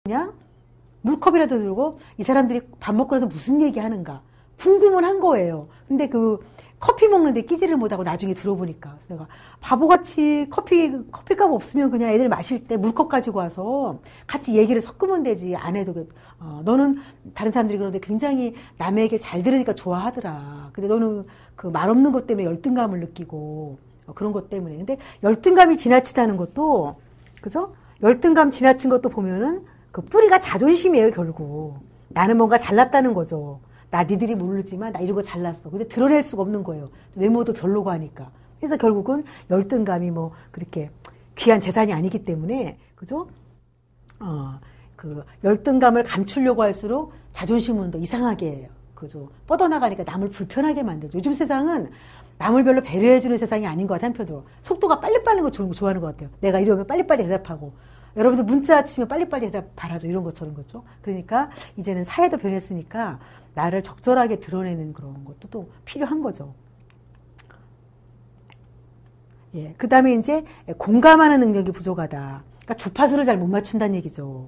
그냥 물컵이라도 들고 이 사람들이 밥 먹고 나서 무슨 얘기 하는가 궁금은 한 거예요. 근데 그 커피 먹는데 끼지를 못하고 나중에 들어보니까 내가 바보같이 커피값 없으면 그냥 애들 마실 때 물컵 가지고 와서 같이 얘기를 섞으면 되지. 안 해도 너는 다른 사람들이 그러는데 굉장히 남의 얘기를 잘 들으니까 좋아하더라. 근데 너는 그 말 없는 것 때문에 열등감을 느끼고 그런 것 때문에. 근데 열등감이 지나치다는 것도 그죠? 열등감 지나친 것도 보면은 그 뿌리가 자존심이에요, 결국. 나는 뭔가 잘났다는 거죠. 나 니들이 모르지만 나 이런 거 잘났어. 근데 드러낼 수가 없는 거예요. 외모도 별로고 하니까. 그래서 결국은 열등감이 뭐 그렇게 귀한 재산이 아니기 때문에, 그죠? 그 열등감을 감추려고 할수록 자존심은 더 이상하게 해요. 그죠? 뻗어나가니까 남을 불편하게 만들죠. 요즘 세상은 남을 별로 배려해주는 세상이 아닌 것 같아요, 한편으로. 속도가 빨리빨리 거 좋아하는 것 같아요. 내가 이러면 빨리빨리 대답하고. 여러분들 문자 치면 빨리빨리 대답 바라죠. 이런 것처럼, 그렇죠? 그러니까 이제는 사회도 변했으니까 나를 적절하게 드러내는 그런 것도 또 필요한 거죠. 예. 그 다음에 이제 공감하는 능력이 부족하다. 그러니까 주파수를 잘 못 맞춘다는 얘기죠.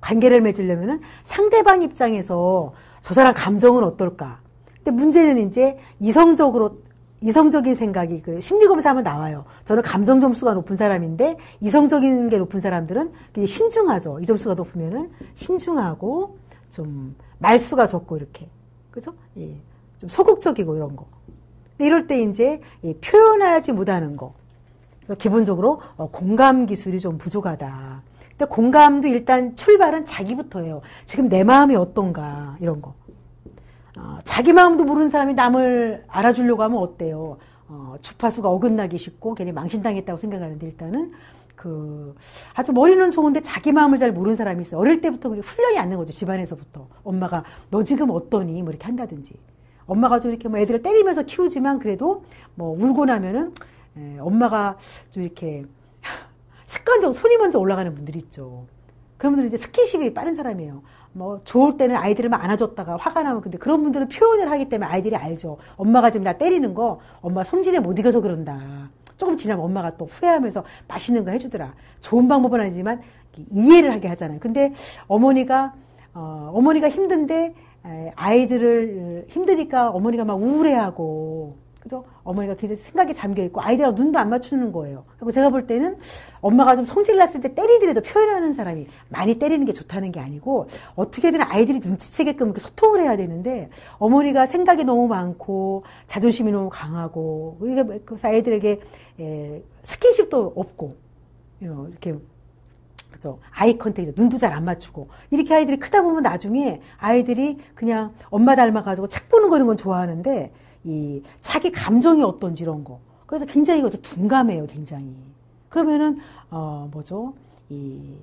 관계를 맺으려면은 상대방 입장에서 저 사람 감정은 어떨까? 근데 문제는 이제 이성적인 생각이 그 심리검사하면 나와요. 저는 감정 점수가 높은 사람인데 이성적인 게 높은 사람들은 굉장히 신중하죠. 이 점수가 높으면은 신중하고 좀 말수가 적고 이렇게. 그죠? 예. 좀 소극적이고 이런 거. 근데 이럴 때 이제 표현하지 못하는 거. 그래서 기본적으로 공감 기술이 좀 부족하다. 근데 공감도 일단 출발은 자기부터예요. 지금 내 마음이 어떤가 이런 거. 자기 마음도 모르는 사람이 남을 알아주려고 하면 어때요? 주파수가 어긋나기 쉽고 괜히 망신당했다고 생각하는데 일단은 아주 머리는 좋은데 자기 마음을 잘 모르는 사람이 있어요. 어릴 때부터 그게 훈련이 안 된 거죠. 집안에서부터. 엄마가 너 지금 어떠니? 뭐 이렇게 한다든지. 엄마가 좀 이렇게 뭐 애들을 때리면서 키우지만 그래도 뭐 울고 나면은 엄마가 좀 이렇게 습관적으로 손이 먼저 올라가는 분들이 있죠. 그런 분들은 이제 스킨십이 빠른 사람이에요. 뭐 좋을 때는 아이들을 막 안아줬다가 화가 나면 근데 그런 분들은 표현을 하기 때문에 아이들이 알죠. 엄마가 지금 나 때리는 거 엄마 성질에 못 이겨서 그런다. 조금 지나면 엄마가 또 후회하면서 맛있는 거 해주더라. 좋은 방법은 아니지만 이해를 하게 하잖아요. 근데 어머니가 힘든데 아이들을 힘드니까 어머니가 막 우울해하고 그죠? 어머니가 굉장히 생각에 잠겨있고 아이들하고 눈도 안 맞추는 거예요. 그리고 제가 볼 때는 엄마가 좀 성질 났을 때 때리더라도 표현하는 사람이 많이 때리는 게 좋다는 게 아니고 어떻게든 아이들이 눈치채게끔 이렇게 소통을 해야 되는데 어머니가 생각이 너무 많고 자존심이 너무 강하고 그래서 아이들에게 스킨십도 없고 이렇게 그죠? 아이 컨택, 눈도 잘 안 맞추고 이렇게 아이들이 크다 보면 나중에 아이들이 그냥 엄마 닮아가지고 책 보는 거 이런 건 좋아하는데 자기 감정이 어떤지 이런 거. 그래서 굉장히 이것도 둔감해요, 굉장히. 그러면은, 이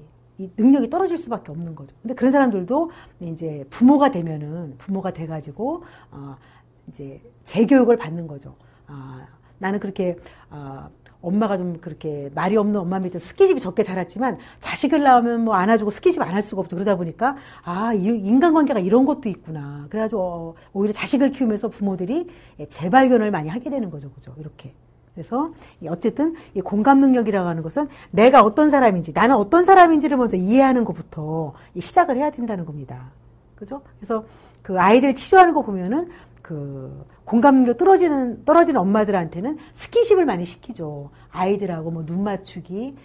능력이 떨어질 수밖에 없는 거죠. 근데 그런 사람들도 이제 부모가 돼가지고, 이제 재교육을 받는 거죠. 나는 그렇게, 엄마가 좀 그렇게 말이 없는 엄마 밑에 스킨십이 적게 자랐지만 자식을 낳으면 뭐 안아주고 스킨십 안 할 수가 없죠. 그러다 보니까 인간관계가 이런 것도 있구나. 그래가지고 오히려 자식을 키우면서 부모들이 재발견을 많이 하게 되는 거죠. 그죠? 이렇게. 그래서 어쨌든 이 공감 능력이라고 하는 것은 내가 어떤 사람인지 나는 어떤 사람인지를 먼저 이해하는 것부터 시작을 해야 된다는 겁니다. 그죠? 그래서 그 아이들 치료하는 거 보면은 공감 능력 떨어지는 엄마들한테는 스킨십을 많이 시키죠. 아이들하고 뭐 눈 맞추기,